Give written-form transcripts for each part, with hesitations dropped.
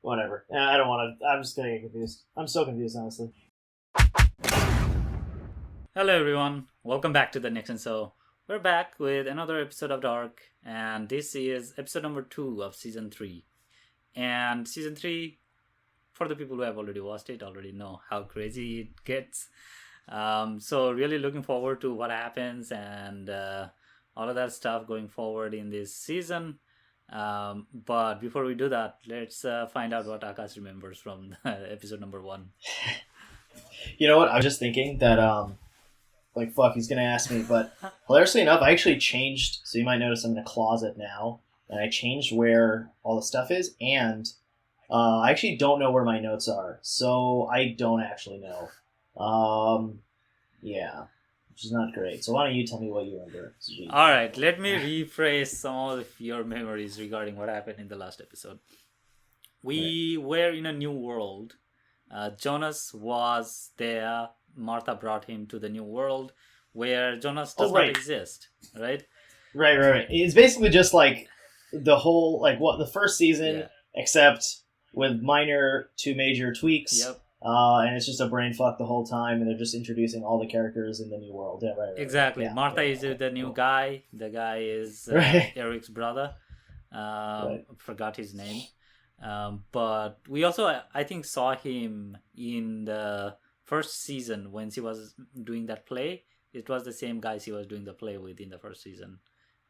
whatever. I don't want to. I'm just gonna get confused. I'm so confused, honestly. Hello everyone, welcome back to the Nexans. So we're back with another episode of Dark, and this is episode number 2 of season 3. And season 3, for the people who have already watched it, already know how crazy it gets. So really looking forward to what happens and all of that stuff going forward in this season. But before we do that, let's find out what Akash remembers from episode number 1. You know what? I was just thinking that fuck, he's gonna ask me. But hilariously enough, I actually changed. So you might notice I'm in a closet now, and I changed where all the stuff is, and I actually don't know where my notes are. So I don't actually know. Yeah, which is not great. So why don't you tell me what you remember? All right, let me rephrase some of your memories regarding what happened in the last episode. We were in a new world. Jonas was there. Martha brought him to the new world where Jonas does not exist, right? Right. It's basically just like the whole, the first season, except with minor to major tweaks. Yep. And it's just a brain fuck the whole time, and they're just introducing all the characters in the new world. Yeah, right. Exactly. Yeah, Martha is the new guy. The guy is Eric's brother. Forgot his name. But we also, I think, saw him in the first season when she was doing that play. It was the same guy she was doing the play with in the first season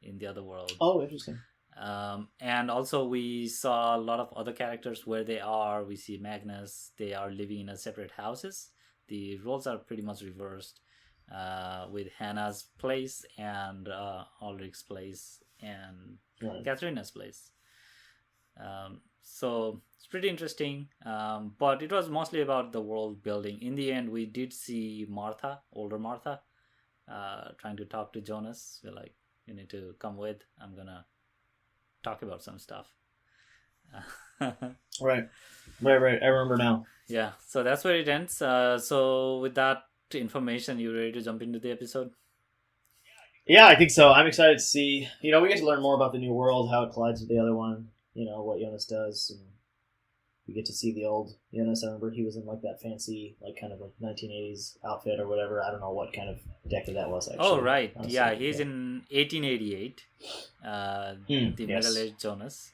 in the other world. Oh, interesting. And also we saw a lot of other characters where they are. We see Magnus. They are living in a separate houses. The roles are pretty much reversed with Hannah's place and Ulrich's place and Katharina's place. So it's pretty interesting, but it was mostly about the world building. In the end, we did see Martha, older Martha, trying to talk to Jonas. We're like, you need to come with. I'm gonna talk about some stuff. Right. I remember now. Yeah, so that's where it ends. So with that information, you ready to jump into the episode? Yeah, I think so. I'm excited to see. We get to learn more about the new world, how it collides with the other one. What Jonas does, and we get to see the old Jonas. I remember he was in that fancy, kind of 1980s outfit or whatever. I don't know what kind of decade that was, actually. Oh, right. Honestly, yeah, he's in 1888, the middle-aged Jonas.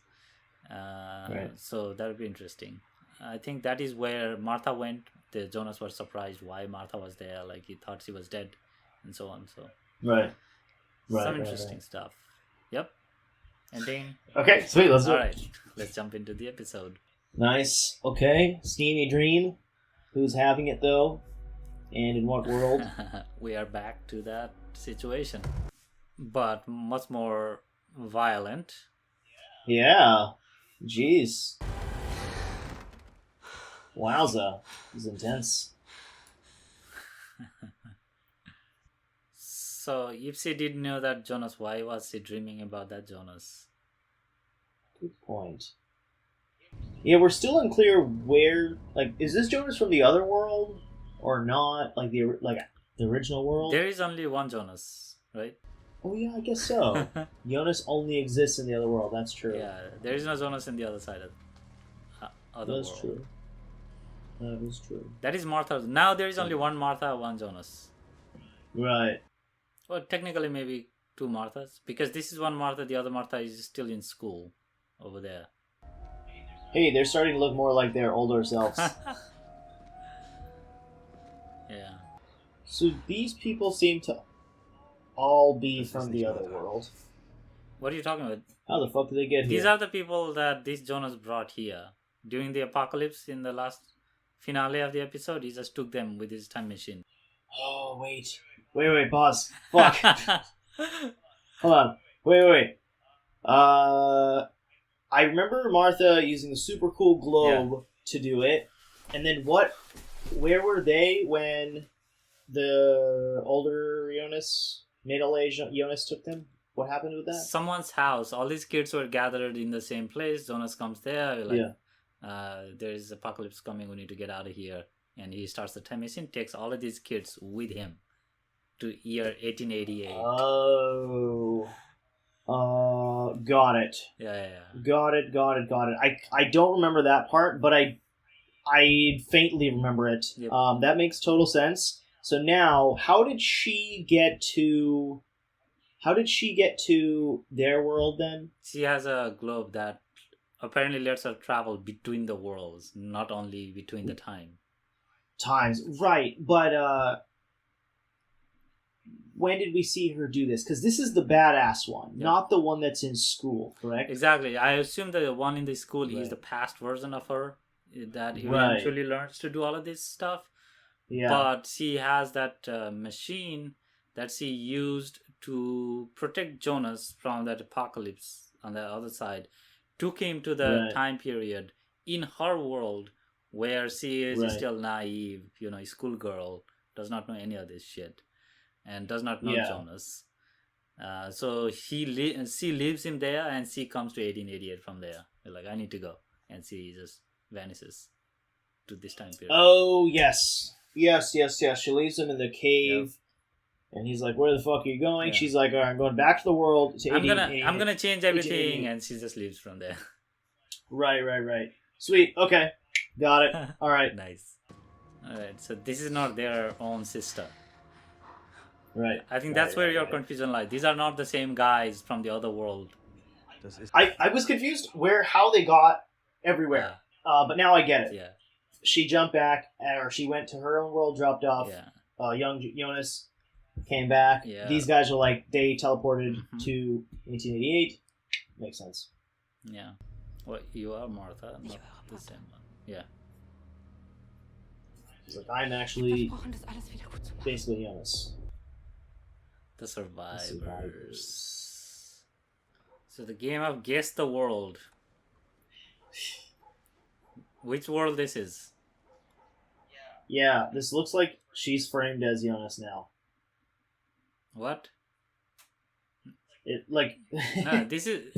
Right. So that would be interesting. I think that is where Martha went. The Jonas was surprised why Martha was there. He thought she was dead, and so on. So Right. Some interesting stuff. Yep. Ending. Okay, sweet. Let's do it. All right, let's jump into the episode. Nice. Okay, steamy dream. Who's having it though, and in what world? We are back to that situation, but much more violent. Yeah. Jeez. Wowza. This is intense. So, if she didn't know that Jonas, why was she dreaming about that Jonas? Good point. Yeah, we're still unclear where. Is this Jonas from the other world or not? The original world. There is only one Jonas, right? Oh yeah, I guess so. Jonas only exists in the other world. That's true. Yeah, there is no Jonas in the other side of other world. That's true. That is true. That is Martha. Now there is only one Martha, one Jonas. Right. Well, technically maybe 2 Marthas, because this is one Martha, the other Martha is still in school over there. Hey, they're starting to look more like their older selves. Yeah. So these people seem to all be from the other world. What are you talking about? How the fuck did they get here? These are the people that this Jonas brought here. During the apocalypse in the last finale of the episode, he just took them with his time machine. Oh, wait, pause. Fuck. Hold on. Wait. I remember Martha using the super cool globe to do it. And then where were they when the older Jonas, middle-aged Jonas took them? What happened with that? Someone's house. All these kids were gathered in the same place. Jonas comes there. There is apocalypse coming. We need to get out of here. And he starts the time machine, takes all of these kids with him to year 1888. Oh. Got it. Yeah. Got it. I don't remember that part, but I faintly remember it. Yep. That makes total sense. So now, how did she get to their world then? She has a globe that apparently lets her travel between the worlds, not only between the time. Times, right? But when did we see her do this? Because this is the badass one, not the one that's in school, correct? Exactly. I assume the one in the school Right. is the past version of her that eventually learns to do all of this stuff. Yeah. But she has that machine that she used to protect Jonas from that apocalypse on the other side. Took him to the time period in her world where she is still naive, schoolgirl, does not know any of this shit, and does not know Jonas. So she leaves him there, and she comes to 1888 from there. They're like, I need to go, and she just vanishes to this time period. Oh yes. She leaves him in the cave, and he's like, "Where the fuck are you going?" Yeah. She's like, "All right, I'm going back to the world." To I'm gonna change everything, and she just leaves from there. Right. Sweet. Okay, got it. All right. Nice. All right. So this is not their own sister. Right. I think that's where your confusion lies. These are not the same guys from the other world. I was confused how they got everywhere, but now I get it. Yeah. She jumped back, or she went to her own world, dropped off. Yeah. Young Jonas came back. Yeah. These guys are like, they teleported to 1888. Makes sense. Yeah. Well, you are Martha, not the same one. Yeah. She's like, I'm actually basically Jonas. The survivors. So the game of Guess the World. Which world this is? Yeah, this looks like she's framed as Jonas now. What? It like no, this is.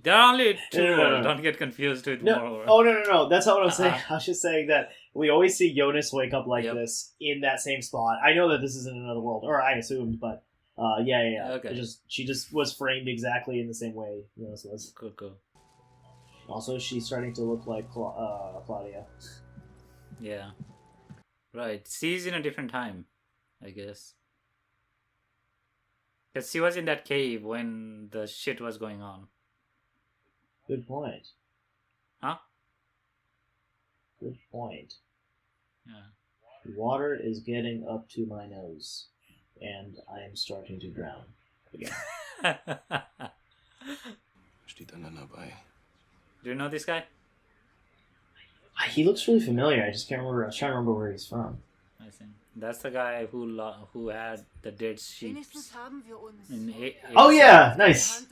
There are only two. No. Don't get confused with no. more. Oh no! That's not what I'm saying. I was just saying that we always see Jonas wake up like Yep. this in that same spot. I know that this isn't another world, or I assumed, but yeah. Okay. She just was framed exactly in the same way Jonas was. Cool. Also, she's starting to look like Claudia. Yeah. Right. She's in a different time, I guess. Because she was in that cave when the shit was going on. Good point. Huh? Good point. Yeah. Water is getting up to my nose, and I am starting to drown again. Steht einander bei. Do you know this guy? He looks really familiar. I just can't remember. I was trying to remember where he's from. I think that's the guy who had the dead sheep. Oh yeah, nice.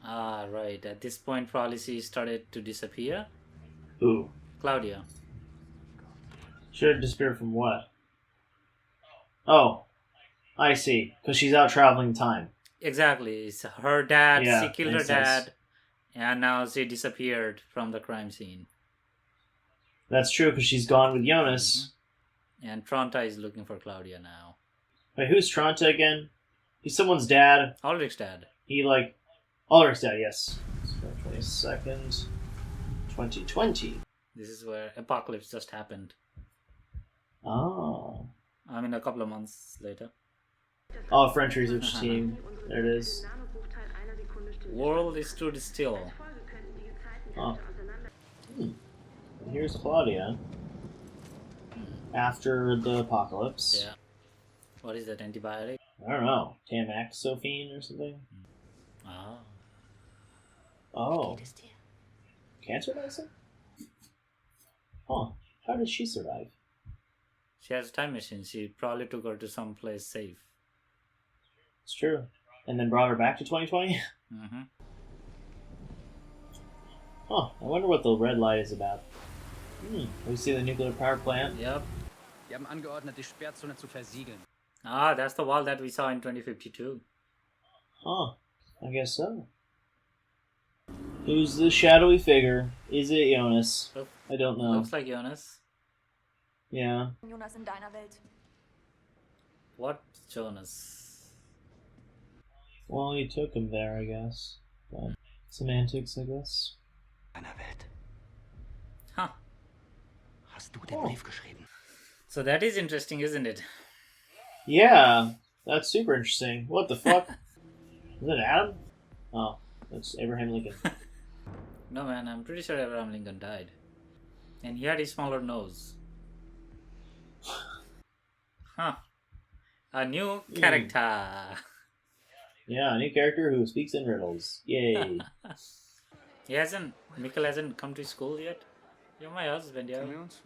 Ah, right. At this point, probably she started to disappear. Who? Claudia. Should have disappeared from what? Oh, I see. Because she's out traveling time. Exactly. It's her dad. Yeah, she killed her makes sense. dad, and now she disappeared from the crime scene. That's true, because she's gone with Jonas. Mm-hmm. And Tronta is looking for Claudia now. Wait, who's Tronta again? He's someone's dad. Ulrich's dad. Ulrich's dad, yes. 22nd, 2020. This is where Apocalypse just happened. Oh. I mean, a couple of months later. Oh, French research team. There it is. World is stood still. Oh. Here's Claudia. After the apocalypse. Yeah. What is that, antibiotic? I don't know. Tamoxifen or something? Ah. Oh. Cancer medicine? Huh. How did she survive? She has a time machine. She probably took her to some place safe. It's true. And then brought her back to 2020? Mm-hmm. Huh. I wonder what the red light is about. We see the nuclear power plant. Yep. Wir haben angeordnet, die Sperrzone zu versiegeln. Ah, that's the wall that we saw in 2052. Huh. I guess so. Who's the shadowy figure? Is it Jonas? I don't know. Looks like Jonas. Yeah. Jonas in deiner Welt. What Jonas? Well, he took him there, I guess. But semantics, I guess. Einer Welt. Huh. Hast du den Oh. Brief geschrieben? So that is interesting, isn't it? Yeah, that's super interesting. What the fuck? Is that Adam? Oh, that's Abraham Lincoln. No man, I'm pretty sure Abraham Lincoln died. And he had a smaller nose. Huh. A new character. Yeah, a new character who speaks in riddles. Yay. Mikkel hasn't come to school yet? You're my husband, yeah. Kennen wir uns?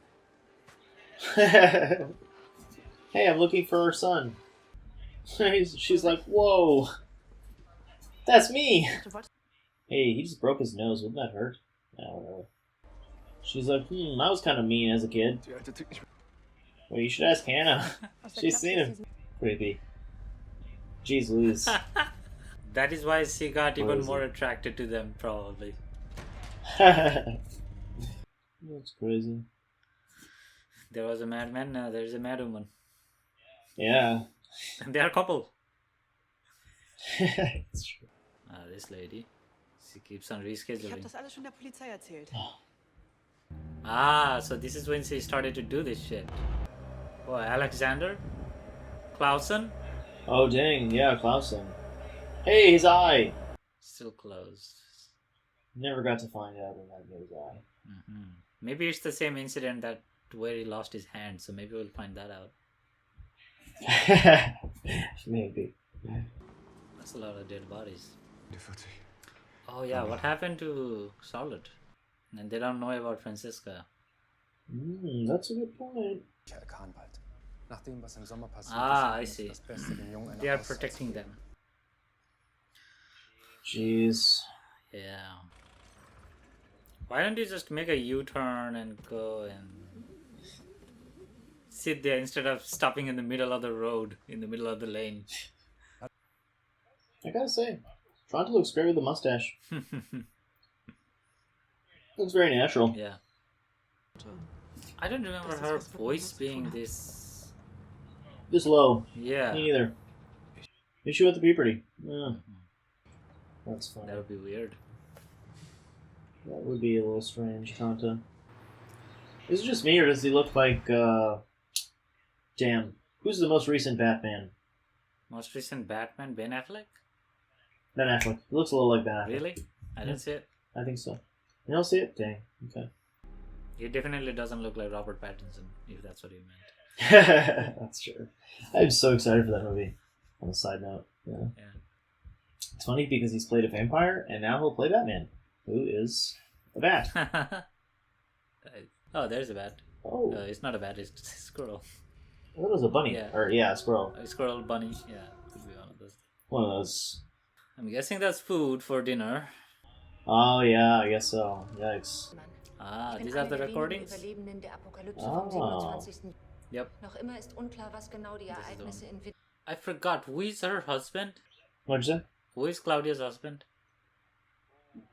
Hey, I'm looking for her son. She's like, whoa. That's me. Hey, he just broke his nose. Wouldn't that hurt? I don't know. She's like, I was kind of mean as a kid. Die alte tickt nicht mehr. Well, you should ask Hannah. She's seen him. Creepy. Jeez Louise. That is why she got even Crazy. more attracted to them, probably. That's crazy. There was a madman, now there's a madwoman. Yeah. And they are a couple. It's true. This lady. She keeps on Ich habe rescheduling. das alles schon der Polizei erzählt. So this is when she started to do this shit. Oh, Alexander? Clausen? Oh, dang. Yeah, Clausen. Hey, his eye. Still closed. Never got to find out when that his eye. Maybe it's the same incident that where he lost his hand, so maybe we'll find that out. Maybe. That's a lot of dead bodies. Die 40. Oh yeah, what happened to Charlotte? And they don't know about Franziska. That's a good point. Kerl Kahnwald. Nach dem, was im Sommer passiert I ist, see. das Beste dem Jungen They eine are Auszeit protecting zu them. geben. Jeez. Yeah. Why don't you just make a U-turn and go and sit there instead of stopping in the middle of the road, in the middle of the lane? I gotta say, Toronto looks great with the mustache. Looks very natural. Yeah. I don't remember her voice being this. This low. Yeah. Me neither. Maybe she went to puberty. Yeah. That's funny. That would be weird. That would be a little strange, Tanta. Is it just me, or does he look like, damn. Who's the most recent Batman? Most recent Batman, Ben Affleck? Ben Affleck. He looks a little like Ben Affleck. Really? I didn't see it. I think so. You don't see it? Dang. Okay. He definitely doesn't look like Robert Pattinson, if that's what you meant. That's true. I'm so excited for that movie. On a side note. Yeah. It's funny because he's played a vampire, and now he'll play Batman, who is a bat. Oh, there's a bat. Oh, It's not a bat, it's a squirrel. that was a bunny. Yeah. Or, yeah, a squirrel. A squirrel bunny, yeah. Could be one of those. One of those. I'm guessing that's food for dinner. Oh, yeah, I guess so. Yikes. These are the recordings? Überlebenden der Apokalypse Ah. vom 27. Yep. Noch immer ist unklar, was genau die Ereignisse in I forgot, who is her husband? What'd you say? Who is Claudia's husband?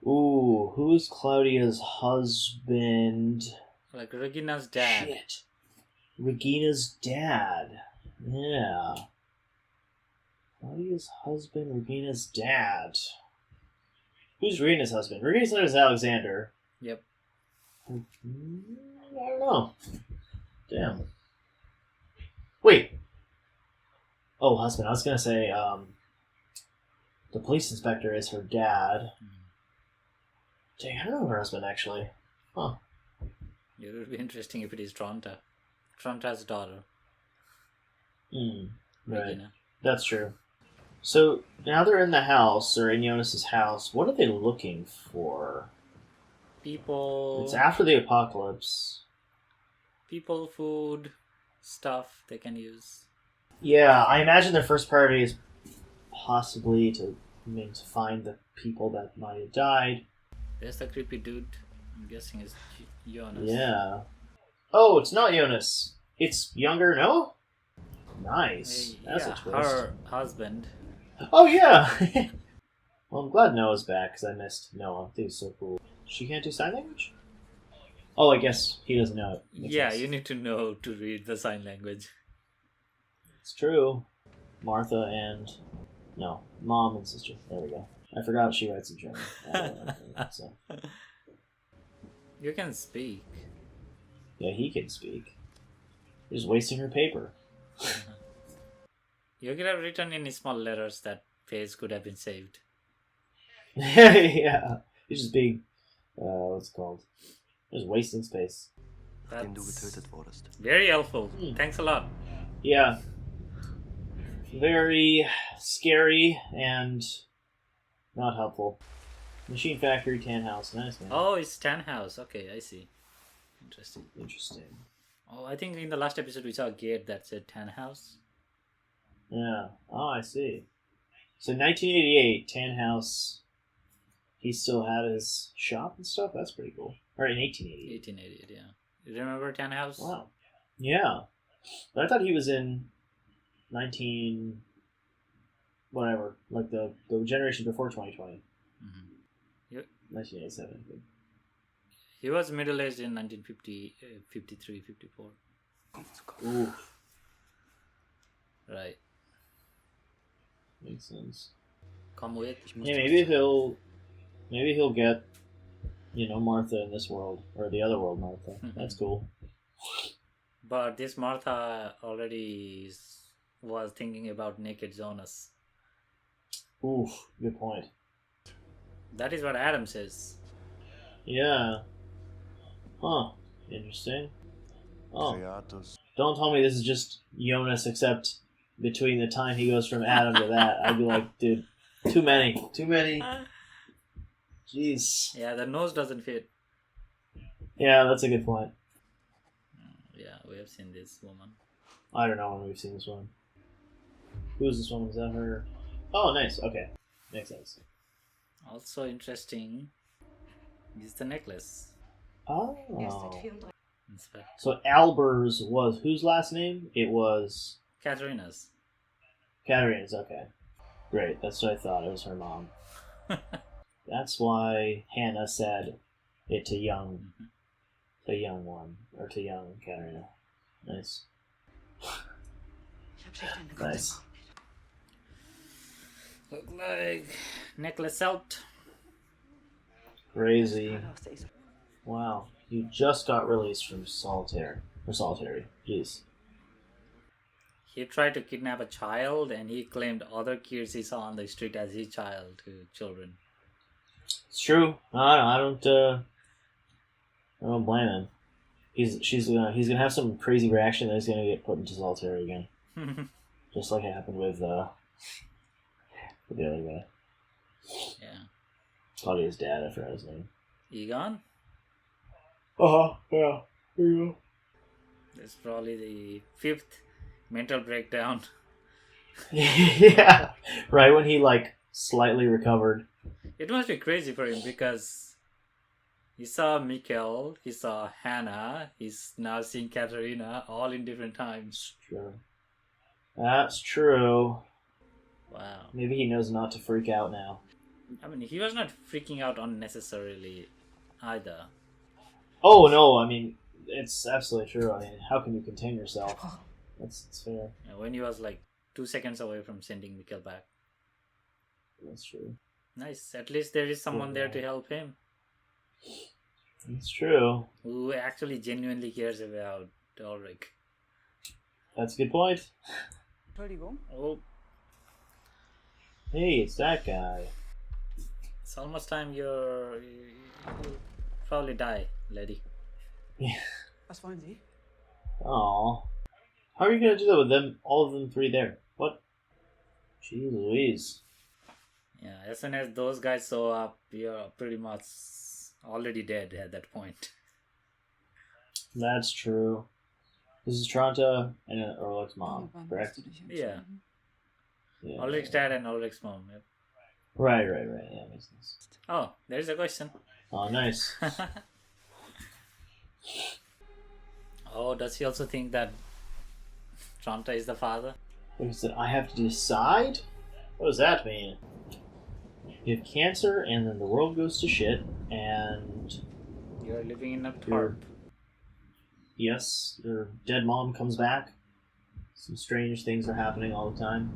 Ooh, who's Claudia's husband? Like Regina's dad. Shit. Regina's dad. Yeah. Claudia's husband, Regina's dad. Who's Regina's husband? Regina's name is Alexander. Yep. I don't know. Damn. Wait. Oh, husband. I was gonna say, the police inspector is her dad. Dang, I don't know her husband, actually. Huh. It would be interesting if it is Tronta. Tronta's daughter, Right. Regina. That's true. So, now they're in the house, or in Jonas's house. What are they looking for? People. It's after the apocalypse. People, food, stuff they can use. Yeah, I imagine their first priority is possibly to find the people that might have died. There's the creepy dude. I'm guessing it's Jonas. Yeah. Oh, it's not Jonas. It's younger Noah? Nice. That's yeah, a twist. her husband. Oh, yeah! Well, I'm glad Noah's back, because I missed Noah. I think he's so cool. She can't do sign language? Oh, I guess he doesn't know it. Makes Yeah, sense. you need to know to read the sign language. It's true. Martha and No, mom and sister. There we go. I forgot she writes in German. So. You can speak. Yeah, he can speak. He's wasting her paper. You could have written in small letters that page could have been saved. Yeah. He's just being, what's it called? Just wasting space. Nachdem du That's getötet wurdest. very helpful. Thanks a lot. Yeah. Very scary and not helpful. Machine Factory, Tan House. Nice, man. Oh, it's Stanhouse. Okay, I see. Interesting. Interesting. Oh, I think in the last episode we saw a gate that said Tanhouse. Yeah. Oh, I see. So 1988, Tan House, he still had his shop and stuff? That's pretty cool. Or in 1888. 1888, yeah. You remember Tanhouse? Wow. Yeah. But I thought he was in 19... whatever. Like the generation before 2020. Mm-hmm. 1987, I think. He was middle-aged in 1950, 53, 54. Ooh. Right. Makes sense. Come with. Yeah, maybe he'll get, Martha in this world, or the other world Martha. That's cool. But this Martha already was thinking about naked Jonas. Oof, good point. That is what Adam says. Yeah. Huh. Interesting. Oh. Creatus. Don't tell me this is just Jonas, except between the time he goes from Adam to that, I'd be like, dude, too many. Jeez. Yeah, the nose doesn't fit. Yeah, that's a good point. Yeah, we have seen this woman. I don't know when we've seen this one. Who is this woman? Is that her? Oh, nice. Okay. Makes sense. Also interesting is the necklace. Oh. Erst seit 34 Inspect. So Albers was whose last name? It was Katarina's. Katarina's. Okay. Great. That's what I thought. It was her mom. That's why Hannah said it to young one, or to young Katarina. Nice. Ich hab schlicht eine gute Nice. Frau. Look like necklace out. Crazy. Wow. You just got released from solitary. Jeez. He tried to kidnap a child and he claimed other kids he saw on the street as his children. It's true. I don't blame him. He's gonna have some crazy reaction that he's gonna get put into solitary again. Just like it happened with the other guy. Yeah. Probably his dad, I forgot his name. Egon? Yeah. There you go. That's probably the 5th mental breakdown. Yeah. Right when he slightly recovered. It must be crazy for him because he saw Mikkel, he saw Hannah, he's now seeing Katarina, all in different times. True. That's true. Wow. Maybe he knows not to freak out now. I mean, he was not freaking out unnecessarily either. Oh no, I mean, it's absolutely true. I mean, how can you contain yourself? That's fair. When he was 2 seconds away from sending Mikkel back. That's true. Nice. At least there is someone there to help him. It's true. Who actually genuinely cares about Ulrich. That's a good point. Entschuldigung. Oh, Hey, it's that guy. it's almost time you'll probably die, lady. Was wollen Sie? Aw. How are you gonna do that with them, all of them three there? What? Jeez Louise. Yeah, as soon as those guys show up, you're pretty much already dead at that point. That's true. This is Tronta and Ulrich's mom, correct? Yeah. Yeah. Ulrich's dad and Ulrich's mom. Yep. Right. Yeah, makes sense. Oh, there's a question. Oh, nice. Oh, does he also think that Tronta is the father? Wait, so I have to decide? What does that mean? You have cancer, and then the world goes to shit, and You're living in a You're- tarp. yes, your dead mom comes back. Some strange things are happening all the time.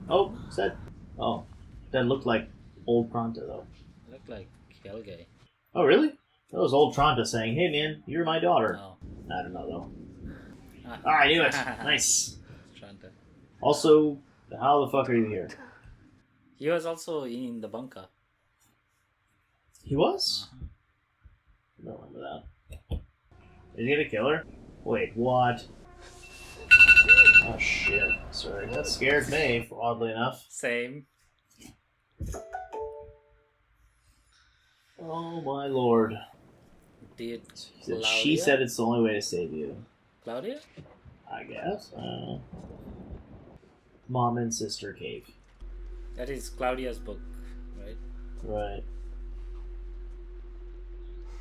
Oh, is that Oh, that looked like old Pronto though. Look like Helge. Oh, really? That was old Tronta saying, "Hey, man, you're my daughter." Oh. I don't know though. Ah. Ah, I knew it. Nice. Tranta. Also, how the fuck are you here? He was also in the bunker. He was? Uh-huh. I don't remember that. Did he get a killer? Wait, what? Oh shit. Sorry, that scared me, oddly enough. Same. Oh my lord. Did She said it's the only way to save you. Claudia? I guess. I don't know. Mom and sister cave. That is Claudia's book, right? Right.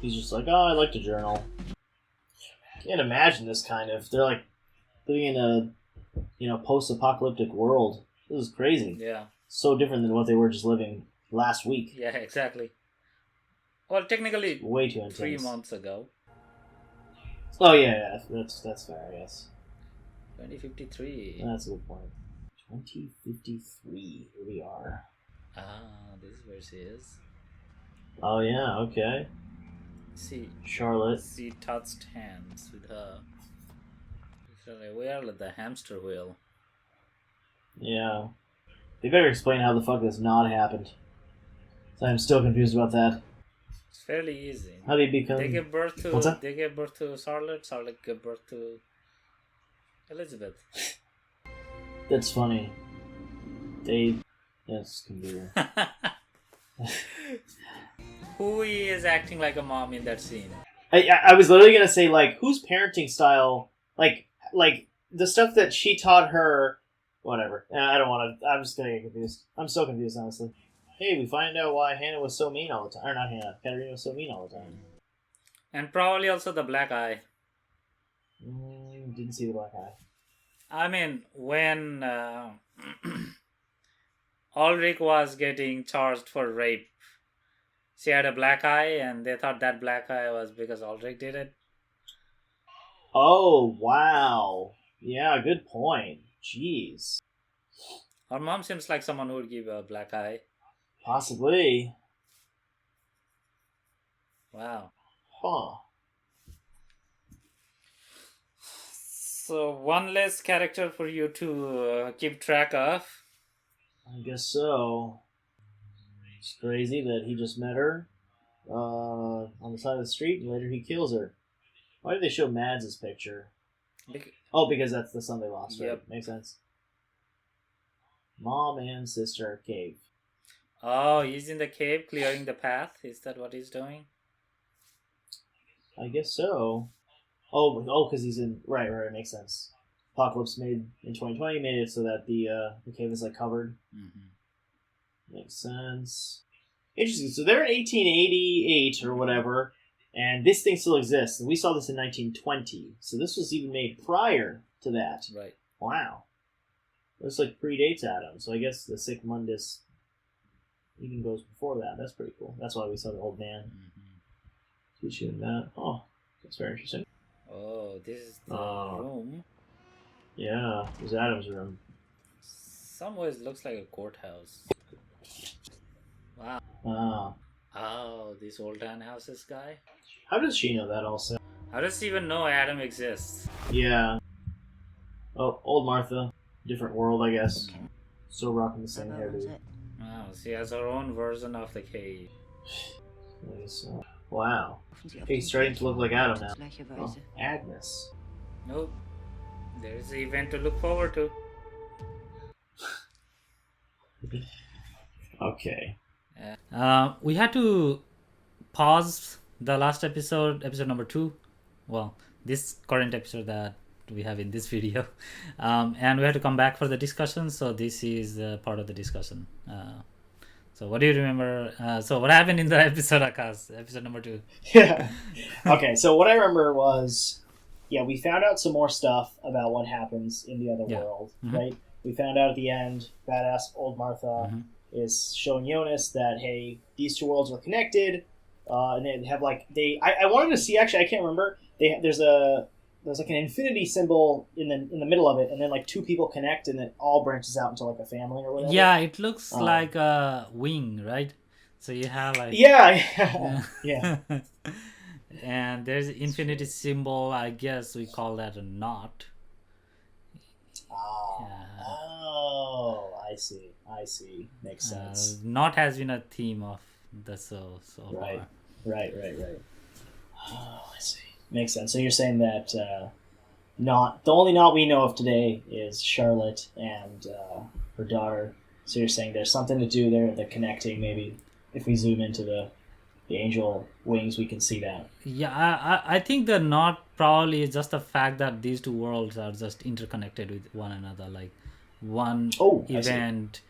He's just like, oh, I like to journal. Can't imagine this kind of. They're like living in a, post-apocalyptic world. This is crazy. Yeah. So different than what they were just living last week. Yeah, exactly. Well, technically, Way too intense. 3 months ago. Oh yeah, that's fair, I guess. 2053. That's a good point. 2053. Here we are. Ah, this is where she is. Oh yeah, okay. See, Charlotte. she touched hands with her. So we are at the hamster wheel. Yeah. They better explain how the fuck this not happened. So I'm still confused about that. It's fairly easy. How did he become? They gave birth to. What's that? They gave birth to Charlotte. Charlotte gave birth to Elizabeth. That's funny. That's computer. Who is acting like a mom in that scene? I was literally gonna say, like, whose parenting style, like the stuff that she taught her, whatever. I don't want to. I'm just gonna get confused. I'm so confused, honestly. Hey, we find out why Hannah was so mean all the time, or not Hannah, Katarina was so mean all the time. And probably also the black eye. Didn't see the black eye. I mean, when Ulrich was getting charged for rape, she had a black eye, and they thought that black eye was because Ulrich did it. Oh wow! Yeah, good point. Jeez. Her mom seems like someone who would give a black eye. Possibly. Wow. Huh. So one less character for you to keep track of. I guess so. It's crazy that he just met her on the side of the street, and later he kills her. Why did they show Mads' picture? Because that's the son they lost, right? Yep. Makes sense. Mom and sister cave. Oh, he's in the cave clearing the path. Is that what he's doing? I guess so. Oh, because he's in... Right, makes sense. Apocalypse made in 2020 made it so that the cave is, like, covered. Mm-hmm. Makes sense. Interesting. So they're in 1888 or whatever, and this thing still exists. And we saw this in 1920. So this was even made prior to that. Right. Wow. Looks like predates Adam. So I guess the Sic Mundus even goes before that. That's pretty cool. That's why we saw the old man. Mm-hmm. Teaching that. Oh, that's very interesting. Oh, this is the Oh. room. Yeah, it was Adam's room. Some ways looks like a courthouse. Wow. Ah. Oh, this old townhouses guy. How does she know that also? How does she even know Adam exists? Yeah. Oh, old Martha. Different world, I guess. Still rocking the same hairdo. Wow, she has her own version of the cave. Nice. Wow. He's starting to look like Adam now. Oh, Agnes. Nope. There's an event to look forward to. Okay. We had to pause the last episode number 2. Well, this current episode that we have in this video. And we had to come back for the discussion, so this is part of the discussion. So what do you remember? So what happened in the episode, Akash? Episode number 2. Yeah. Okay, so what I remember was, we found out some more stuff about what happens in the other world, right? We found out at the end, badass old Martha is showing Jonas that, hey, these two worlds were connected, and they have, like, I wanted to see, actually, I can't remember, there's a there's like an infinity symbol in the middle of it, and then like two people connect, and it all branches out into like a family or whatever. Yeah, it looks like a wing, right? So you have like Yeah. Yeah. and there's infinity symbol. I guess we call that a knot. Oh, I see. Makes sense. Knot has been a theme of the so Right. far. Right. Oh, I see. Makes sense. So you're saying that the only knot we know of today is Charlotte and her daughter. So you're saying there's something to do there, the connecting. Maybe if we zoom into the angel wings, we can see that. Yeah, I think the knot probably is just the fact that these two worlds are just interconnected with one another, like one event.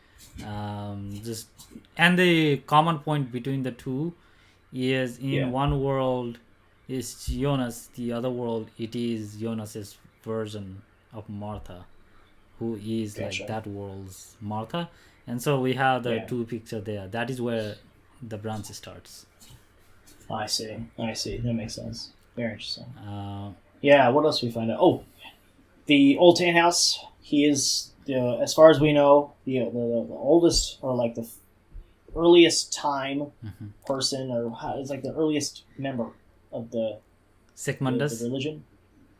Just and the common point between the two is in one world is Jonas, the other world it is Jonas's version of Martha, who is like that world's Martha, and so we have the two pictures there. That is where the branch starts. I see. That makes sense. Very interesting. What else we find out? Oh, the old Tan House. He is, as far as we know, the oldest, or like the earliest time person, or it's like the earliest member of the Sigmundus the religion.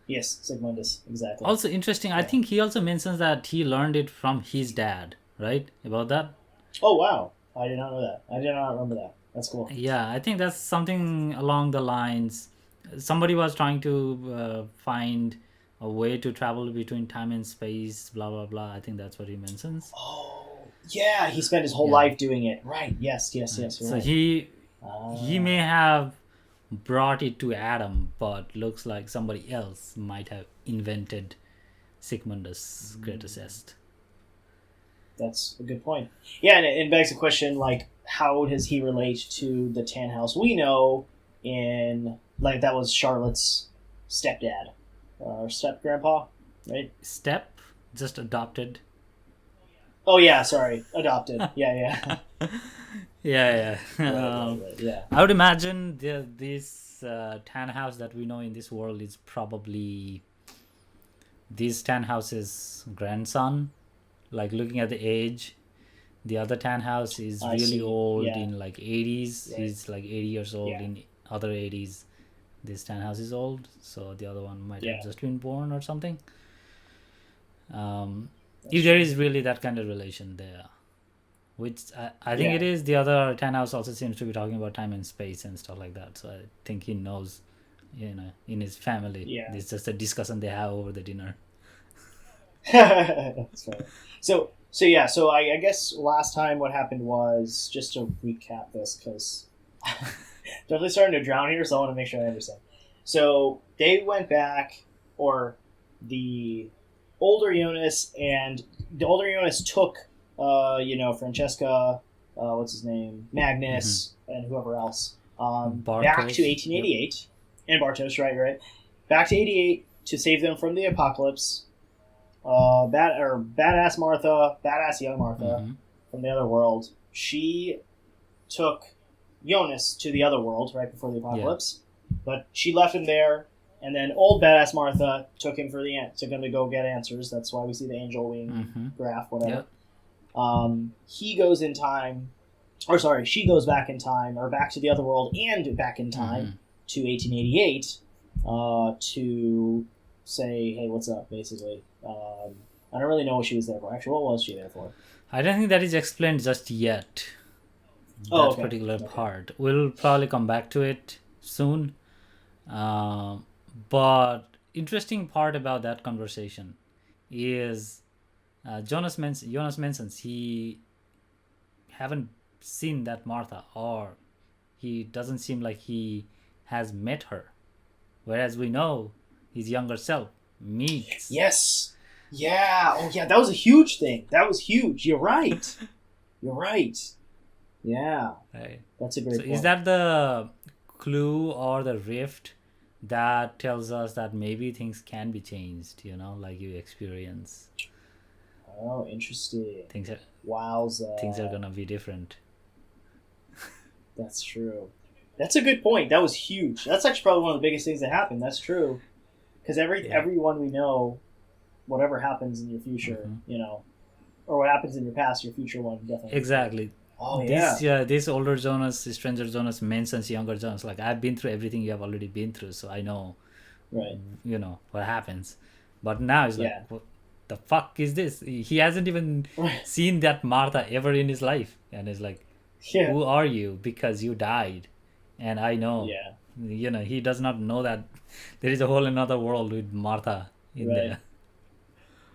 Yes, Sigmundus, exactly. Also interesting. I think he also mentions that he learned it from his dad, right? About that. Oh wow! I did not know that. I did not remember that. That's cool. Yeah, I think that's something along the lines. Somebody was trying to find a way to travel between time and space, blah, blah, blah. I think that's what he mentions. Oh, yeah. He spent his whole life doing it. Right. Yes. So right. he may have brought it to Adam, but looks like somebody else might have invented Sigmundus Greatest. That's a good point. Yeah, and it begs the question, like, how does he relate to the Tan House we know in, like, that was Charlotte's stepdad, or step-grandpa, right? Step? Just adopted? Oh, yeah, sorry. Adopted. Yeah. Yeah. Right, yeah. I would imagine this Tan House that we know in this world is probably this Tan House's grandson. Like, looking at the age, the other Tan House is really old in like 80s. Right. He's like 80 years old in other 80s. This Tan House is old, so the other one might have just been born or something. If there is really that kind of relation there, which I think it is. The other Tan House also seems to be talking about time and space and stuff like that. So I think he knows, in his family. Yeah. It's just a discussion they have over the dinner. That's right. So I guess last time what happened was, just to recap this, because definitely starting to drown here, so I want to make sure I understand. So they went back, or the older Jonas took, Francesca, what's his name, Magnus, and whoever else, back to 1888, and Bartos, right, back to 88 to save them from the apocalypse. Badass young Martha from the other world. She took Jonas to the other world right before the apocalypse, but she left him there. And then old badass Martha took him to go get answers. That's why we see the angel wing graph, whatever. Yep. He goes in time, she goes back in time, or back to the other world and back in time to 1888 to say, hey, what's up, basically. I don't really know what she was there for. Actually, what was she there for? I don't think that is explained just yet. That particular part. We'll probably come back to it soon. But interesting part about that conversation is Jonas mentions he haven't seen that Martha, or he doesn't seem like he has met her, whereas we know his younger self meets. Yes. Yeah. Oh, yeah. That was a huge thing. That was huge. You're right. Yeah. Right. That's a great point. Is that the clue or the rift that tells us that maybe things can be changed? Like you experience. Oh, interesting. Things are gonna be different. That's true. That's a good point. That was huge. That's actually probably one of the biggest things that happened. That's true. because everyone we know, whatever happens in your future, or what happens in your past, your future one definitely. Exactly. Oh yeah. This older Jonas, stranger Jonas mentions younger Jonas. Like, I've been through everything you have already been through, so I know, Right. What happens. But now it's like, Yeah. what the fuck is this? He hasn't even seen that Martha ever in his life, and it's like, Yeah. who are you? Because you died, and I know. Yeah. He does not know that there is a whole another world with Martha in Right. there.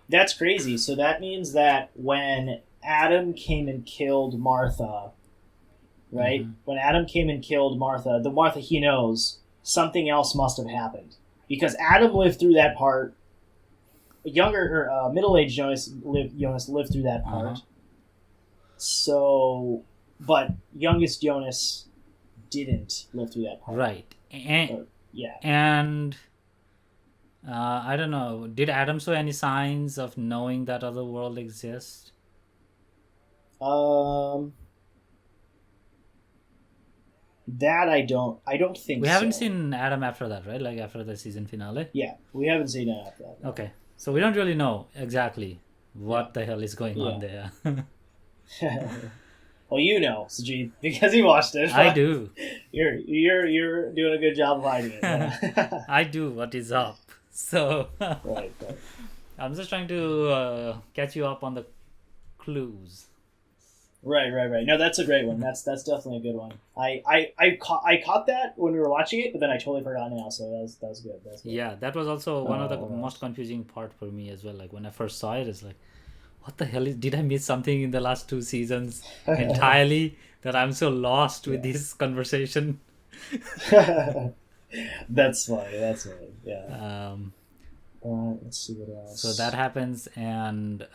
That's crazy. So that means that when Adam came and killed Martha, right? Mhm. When Adam came and killed Martha, the Martha he knows, something else must have happened. Because Adam lived through that part. Younger or middle-aged Jonas lived through that part. Uh-huh. So, but youngest Jonas didn't live through that part. Right. And Yeah. I don't know. Did Adam show any signs of knowing that other world exists? That I don't think We haven't so. seen Adam after that, right? Like after the season finale. Yeah, we haven't seen that after that. No. Okay, so we don't really know exactly what the hell is going on there. Well, Sajid, because you watched it. I do. You're doing a good job of hiding it. Yeah. I do what is up. So Right. I'm just trying to catch you up on the clues. Right. No, that's a great one. That's definitely a good one. I caught that when we were watching it, but then I totally forgot now. So that was good. That's good. Yeah, that was also one of the most confusing part for me as well. Like when I first saw it, it's like, what the hell did I miss something in the last 2 seasons entirely that I'm so lost with this conversation? That's funny. Yeah. Let's see what else. So that happens, and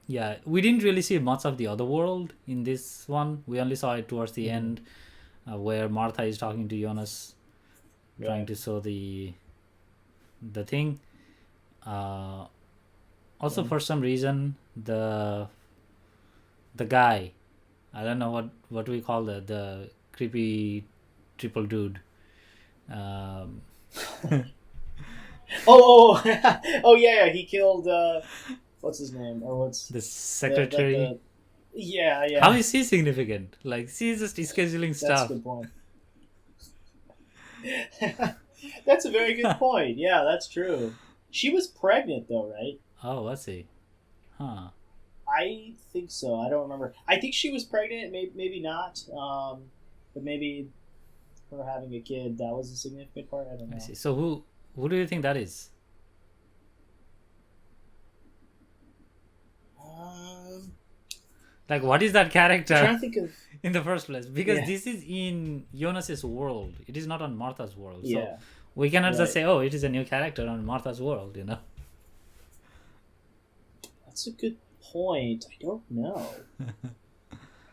yeah, we didn't really see much of the other world in this one. We only saw it towards the end, where Martha is talking to Jonas, trying to show the thing. Also, for some reason, the guy, I don't know what we call the creepy triple dude. Oh yeah, he killed what's his name, or what's the secretary. Yeah. How is he significant? Like, she's just scheduling stuff. That's a good point. That's a very good point. Yeah, that's true. She was pregnant though, right? Oh, was he? Huh. I think so. I don't remember. I think she was pregnant. Maybe not. But maybe her having a kid, that was a significant part. I don't know. I see. So who do you think that is? Like, what is that character? I'm trying to think of in the first place, because this is in Jonas's world. It is not on Martha's world. Yeah. So we cannot just say, oh, it is a new character on Martha's world, That's a good point. I don't know.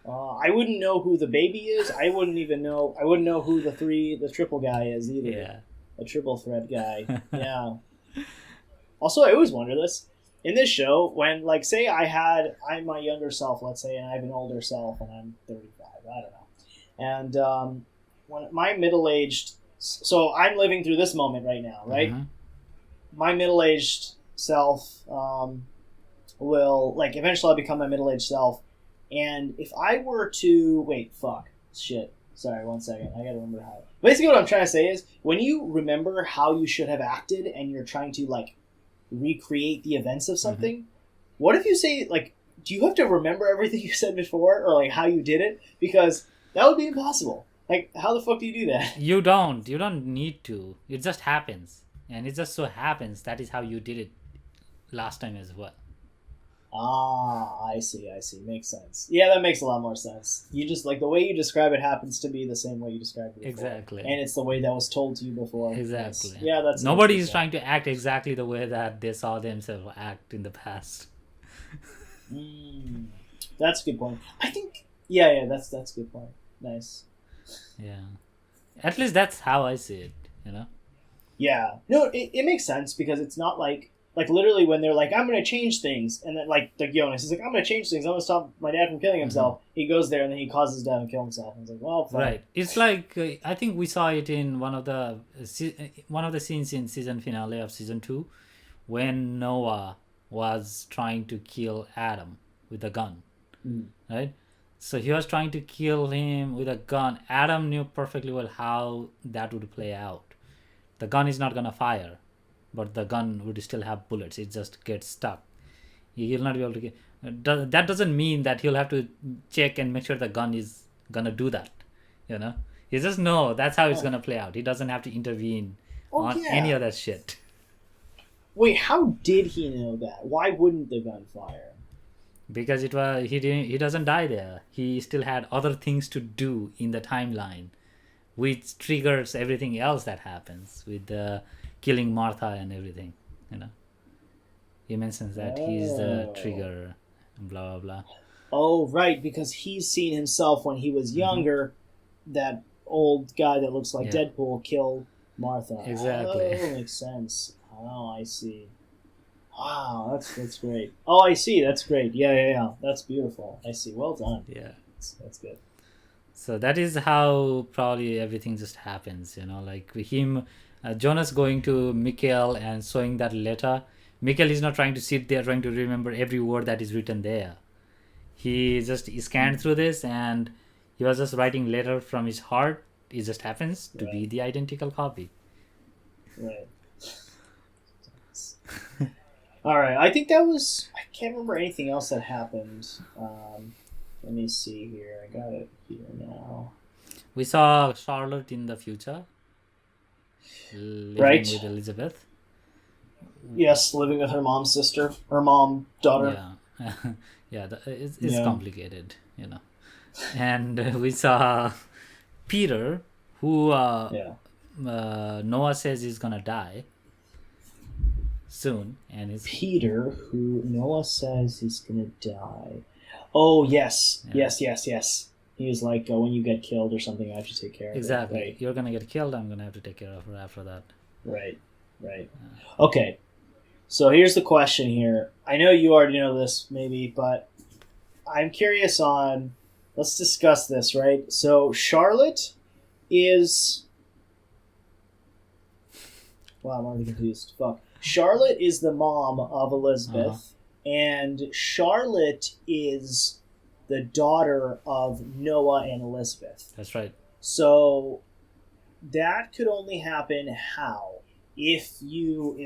I wouldn't know who the baby is. I wouldn't know who the triple guy is either. Yeah. A triple threat guy. Yeah. Also, I always wonder this. In this show, when, like, say I'm my younger self, let's say, and I have an older self, and I'm 35, I don't know. And when my middle-aged... So I'm living through this moment right now, right? Mm-hmm. My middle-aged self will, like, eventually I'll become my middle-aged self. And if I were to... Wait, fuck. Shit. Sorry, 1 second. I gotta remember how... Basically what I'm trying to say is, when you remember how you should have acted, and you're trying to, like, recreate the events of something, what if you say, like, do you have to remember everything you said before, or, like, how you did it? Because that would be impossible. Like, how the fuck do you do that? You don't need to. It just happens, and it just so happens that is how you did it last time as well. I see. Makes sense. Yeah, that makes a lot more sense. You just, like, the way you describe it happens to be the same way you described it before. Exactly. And it's the way that was told to you before. Exactly. That's nobody is trying to act exactly the way that they saw themselves act in the past. That's a good point. I think that's a good point. Nice. Yeah. At least that's how I see it, Yeah. No, it makes sense, because it's not like like literally when they're like, I'm gonna change things, and then like Jonas is like, I'm gonna change things, I'm gonna stop my dad from killing himself. He goes there and then he causes his dad to kill himself. And it's like, well, fine. Right. It's like I think we saw it in one of the scenes in season finale of season 2, when Noah was trying to kill Adam with a gun. Right. So he was trying to kill him with a gun. Adam knew perfectly well how that would play out. The gun is not gonna fire, but the gun would still have bullets. It just gets stuck. He'll not be able to get. That doesn't mean that he'll have to check and make sure the gun is gonna do that. You know, he just know that's how it's gonna play out. He doesn't have to intervene on any of that shit. Wait, how did he know that? Why wouldn't the gun fire? Because he doesn't die there. He still had other things to do in the timeline, which triggers everything else that happens with the killing Martha and everything. You know, he mentions that he's the trigger, and blah blah blah. Oh, right, because he's seen himself when he was younger. That old guy that looks like Deadpool killed Martha. Exactly. Oh, makes sense. Oh, I see. Wow, that's great. Oh, I see. That's great. Yeah. That's beautiful. I see. Well done. Yeah. That's good. So that is how probably everything just happens, you know, like him, Jonas going to Mikhail and showing that letter. Mikhail is not trying to sit there trying to remember every word that is written there. He just scanned through this and he was just writing letter from his heart. It just happens to be the identical copy. Right. All right. I think that was. I can't remember anything else that happened. Let me see here. I got it here now. We saw Charlotte in the future, living with Elizabeth. Yes, living with her mom's sister, her mom, daughter. Yeah, it's complicated, you know. And we saw Peter, who Noah says is gonna die soon, and it's Peter, who Noah says he's gonna die. Oh yes. He was like, when you get killed or something, I have to take care of it. Exactly. Right. You're gonna get killed. I'm gonna have to take care of her after that. Right. Okay. So here's the question here. I know you already know this, maybe, but I'm curious on. Let's discuss this, right? So Charlotte is. Wow, I'm already confused. Fuck. Charlotte is the mom of Elizabeth, and Charlotte is the daughter of Noah and Elizabeth. That's right. So that could only happen how? If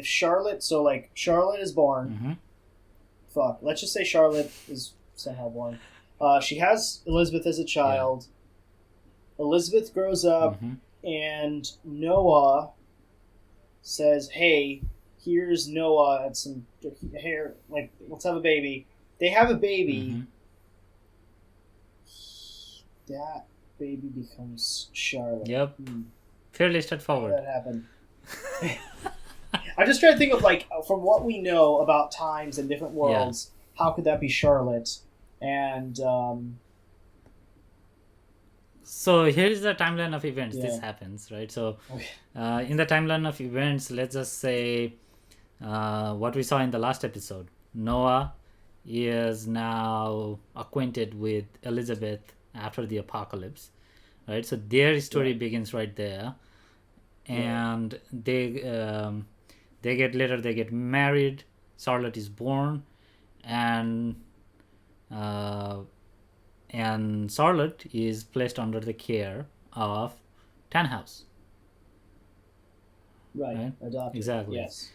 Charlotte, so like Charlotte is born. Fuck. Let's just say Charlotte is somehow born. She has Elizabeth as a child. Yeah. Elizabeth grows up, and Noah says, "Hey, here's Noah and some hair. Like, let's have a baby." They have a baby. That baby becomes Charlotte. Yep. Fairly straightforward. How did that happen? I'm just trying to think of, like, from what we know about times and different worlds, how could that be Charlotte? And so here is the timeline of events. This happens, right? So in the timeline of events, let's just say what we saw in the last episode. Noah is now acquainted with Elizabeth after the apocalypse, right? So their story begins right there, and they get married. Charlotte is born, and Charlotte is placed under the care of Tannhaus. Right? Adopted. Exactly. Yes.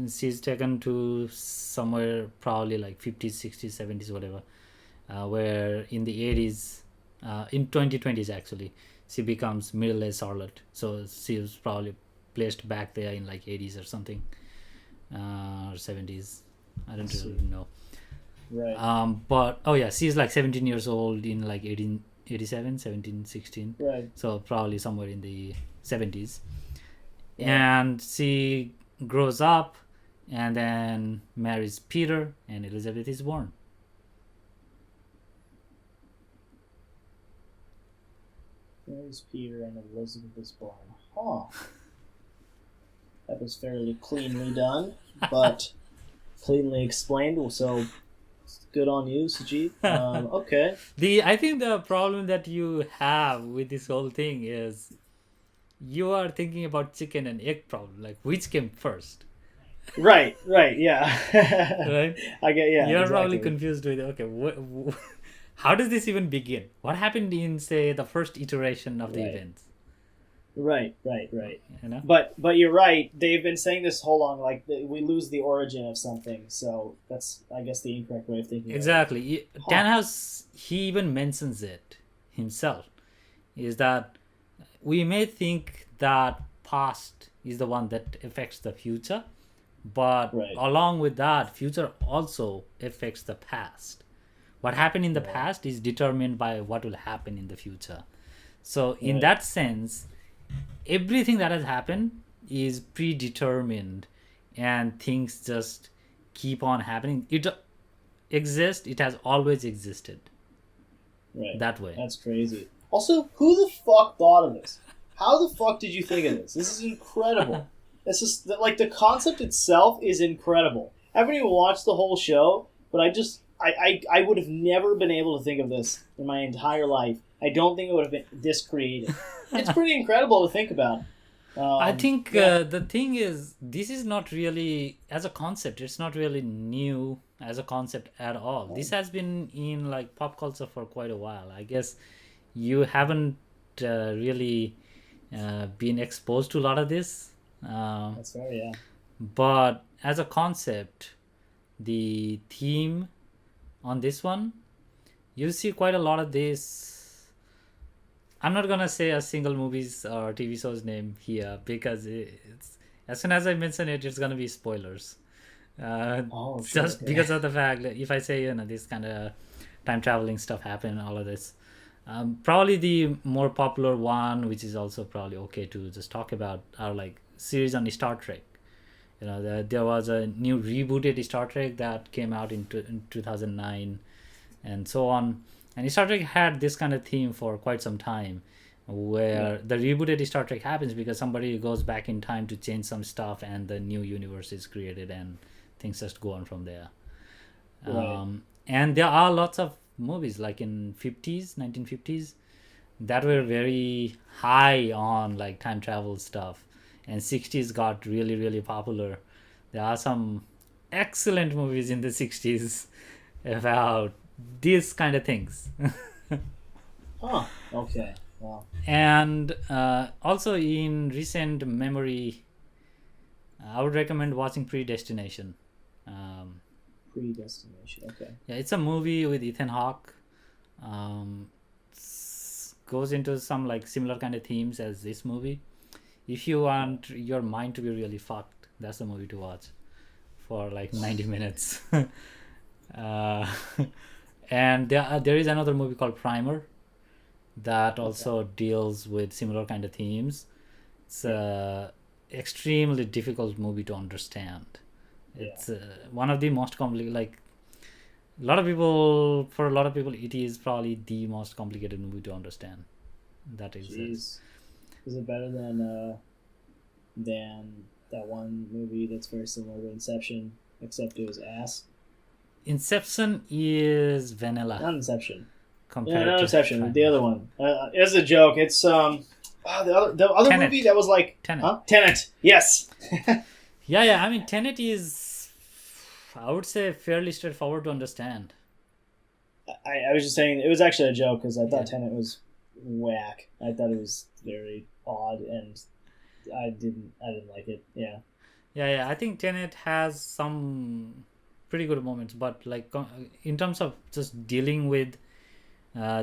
She's taken to somewhere probably like 50s, 60s, 70s, whatever, where in the 80s, in 2020s actually, she becomes middle-aged Charlotte. So she was probably placed back there in like 80s or something, or 70s. I don't really know. Right. But she's like 17 years old in like 1887, 17, 16. Right. So probably somewhere in the 70s. And she grows up and then marries Peter, and Elizabeth is born. Marries Peter and Elizabeth is born. Huh. That was fairly cleanly done, but cleanly explained. So good on you, Sajid. Okay. I think the problem that you have with this whole thing is you are thinking about chicken and egg problem, like which came first, Right. Yeah. right? I get. Yeah. You're exactly. probably confused with okay, how does this even begin? What happened in say the first iteration of the Right. events? Right. You know, But you're right. They've been saying this whole long. Like we lose the origin of something. So that's, I guess, the incorrect way of thinking. exactly. Huh. Danhouse, he even mentions it himself. Is that we may think that past is the one that affects the future, but Right. along with that, future also affects the past. What happened in the Right. past is determined by what will happen in the future. So in Right. that sense, everything that has happened is predetermined, and things just keep on happening. It exists. It has always existed Right. that way. That's crazy. Also, who the fuck thought of this? How the fuck did you think of this? This is incredible. This is like the concept itself is incredible. I haven't even watched the whole show, but I would have never been able to think of this in my entire life. I don't think it would have been this creative. It's pretty incredible to think about. I think yeah. the thing is, this is not really, as a concept, it's not really new as a concept at all. This has been in like pop culture for quite a while. I guess you haven't really been exposed to a lot of this. That's fair, yeah. But as a concept, the theme on this one, you see quite a lot of this. I'm not gonna say a single movie's or TV show's name here because it's, as soon as I mention it, it's gonna be spoilers. Sure, Just okay. because of the fact that if I say this kind of time traveling stuff happened, all of this, probably the more popular one, which is also probably okay to just talk about, are like series on Star Trek. There was a new rebooted Star Trek that came out in 2009, and so on. And Star Trek had this kind of theme for quite some time, where the rebooted Star Trek happens because somebody goes back in time to change some stuff, and the new universe is created, and things just go on from there. Right. And there are lots of movies like in 1950s, that were very high on like time travel stuff, and 60s got really, really popular. There are some excellent movies in the 60s about these kind of things. Huh. Okay. Wow. And also in recent memory, I would recommend watching Predestination. Predestination. Okay. Yeah, it's a movie with Ethan Hawke. Goes into some like similar kind of themes as this movie. If you want your mind to be really fucked, that's the movie to watch for like 90 minutes. And there is another movie called Primer that also deals with similar kind of themes. It's a extremely difficult movie to understand. It's one of the most complicated, like a lot of people it is probably the most complicated movie to understand. That is Jeez. Is it better than that one movie that's very similar to Inception, except it was ass? Inception is vanilla. Not Inception. compared Yeah, not to Inception. Primer. The other one. It's a joke. It's the other Tenet. movie that was like Tenet. Huh? Tenet. Yes. Yeah. I mean, Tenet is, I would say, fairly straightforward to understand. I was just saying it was actually a joke because I thought Yeah. Tenet was whack. I thought it was very odd and I didn't like it. Yeah. Yeah. I think Tenet has some pretty good moments, but like in terms of just dealing with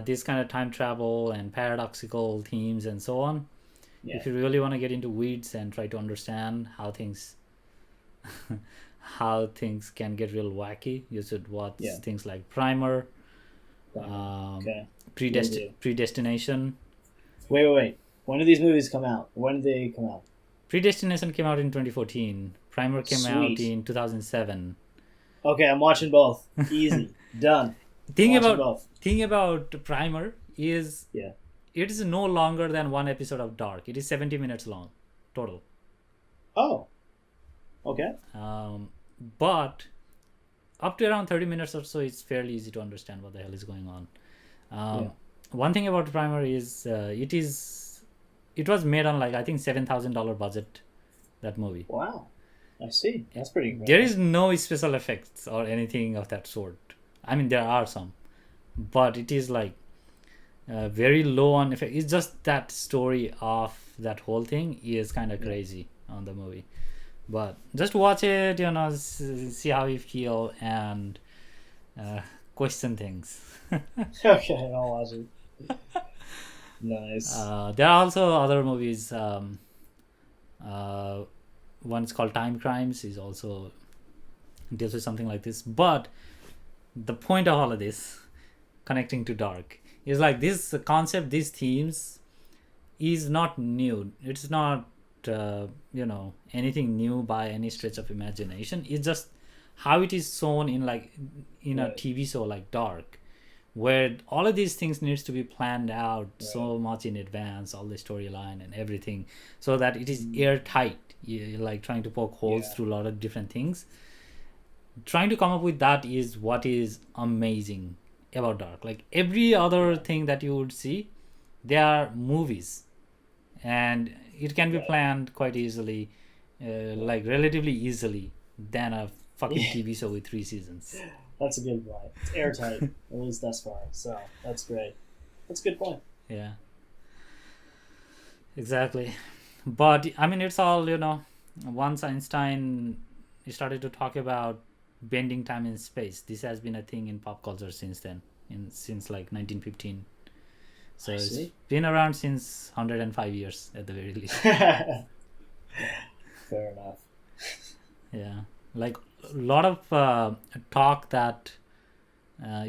this kind of time travel and paradoxical themes and so on, if you really want to get into weeds and try to understand how things can get real wacky, you should watch things like Primer, Okay. Predestination. Wait. When did these movies come out? When did they come out? Predestination came out in 2014. Primer came out Sweet. in 2007. Okay, I'm watching both. Easy. Done. Thing Watching about both. Primer is it is no longer than one episode of Dark. It is 70 minutes long total. Oh, Okay. But up to around 30 minutes or so, it's fairly easy to understand what the hell is going on. One thing about Primer is it was made on like I think $7,000 budget, that movie. Wow. I see. That's pretty incredible. There is no special effects or anything of that sort. I mean, there are some, but it is like very low on effect. It's just that story of that whole thing is kind of crazy on the movie. But just watch it, see how you feel and question things. Okay, I'll watch it. Nice. There are also other movies. One is called Time Crimes. Is also deals with something like this. But the point of all of this, connecting to Dark, is like this concept, these themes, is not new. It's not anything new by any stretch of imagination. It's just how it is shown in a TV show like Dark, where all of these things needs to be planned out so much in advance, all the storyline and everything, so that it is airtight. You're like trying to poke holes through a lot of different things. Trying to come up with that is what is amazing about Dark. Like every other thing that you would see, they are movies, and it can be planned quite easily, like relatively easily, than a fucking TV show with 3 seasons. That's a good point. It's airtight, at least thus far. So that's great. That's a good point. Yeah. Exactly. But I mean, it's all, once Einstein started to talk about bending time and space, this has been a thing in pop culture since then, since like 1915. So it's been around since 105 years at the very least. Fair enough. Yeah. Like a lot of talk that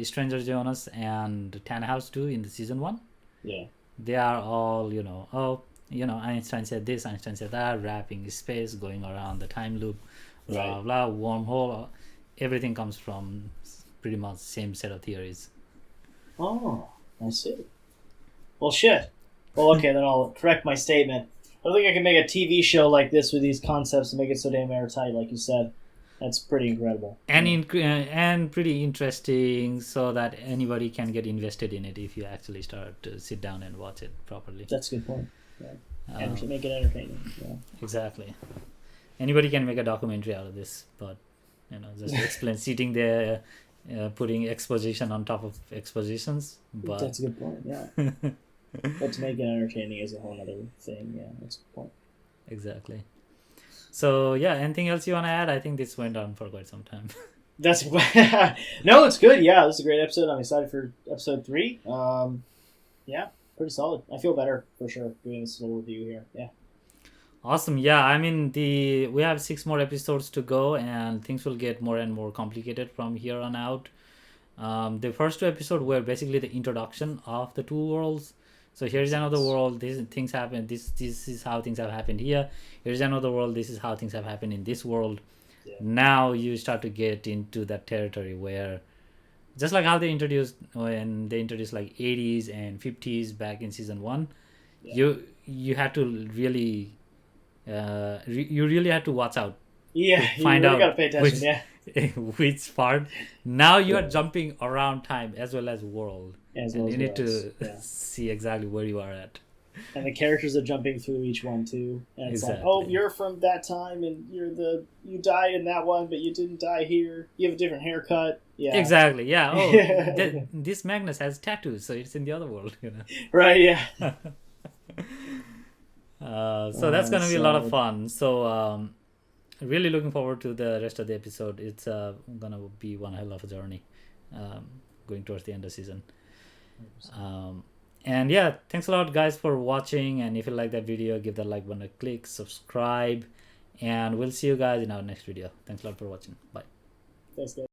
Stranger Jonas and Tannhaus do in the season 1. Yeah. They are all, Einstein said this, Einstein said that, wrapping space, going around the time loop, blah, blah, wormhole. Everything comes from pretty much the same set of theories. Oh, I see. Well, shit. Well, okay, then I'll correct my statement. I don't think I can make a TV show like this with these concepts and make it so damn airtight, like you said. That's pretty incredible. And pretty interesting, so that anybody can get invested in it if you actually start to sit down and watch it properly. That's a good point. Yeah. And make it entertaining. Yeah. Exactly. Anybody can make a documentary out of this, but just explain sitting there, putting exposition on top of expositions. But that's a good point. Yeah. But to make it entertaining is a whole other thing. Yeah, that's a good point. Exactly. So yeah, anything else you want to add? I think this went on for quite some time. That's no, it's good. Yeah, this is a great episode. I'm excited for episode 3. Yeah, pretty solid. I feel better for sure doing this little review here. Yeah. Awesome. Yeah, I mean we have 6 more episodes to go, and things will get more and more complicated from here on out. The first 2 episodes were basically the introduction of the 2 worlds. So here's another world. These things happen. This is how things have happened here. Here's another world. This is how things have happened in this world. Yeah. Now you start to get into that territory where, just like how they introduced when they introduced like 80s and 50s back in season 1, you had to really you really had to watch out. Yeah, to find you really out gotta pay attention. which part. Now you are jumping around time as well as world. And you need to see exactly where you are at. And the characters are jumping through each one too. And it's like, you're from that time, and you died in that one, but you didn't die here. You have a different haircut. Yeah. Exactly. Yeah. Oh, this Magnus has tattoos, so it's in the other world. Right. Yeah. So that's gonna be a lot of fun. So really looking forward to the rest of the episode. It's gonna be one hell of a journey, going towards the end of the season. And yeah, thanks a lot guys for watching, and if you like that video, give that like button a click, subscribe, and we'll see you guys in our next video. Thanks a lot for watching. Bye. Thanks guys.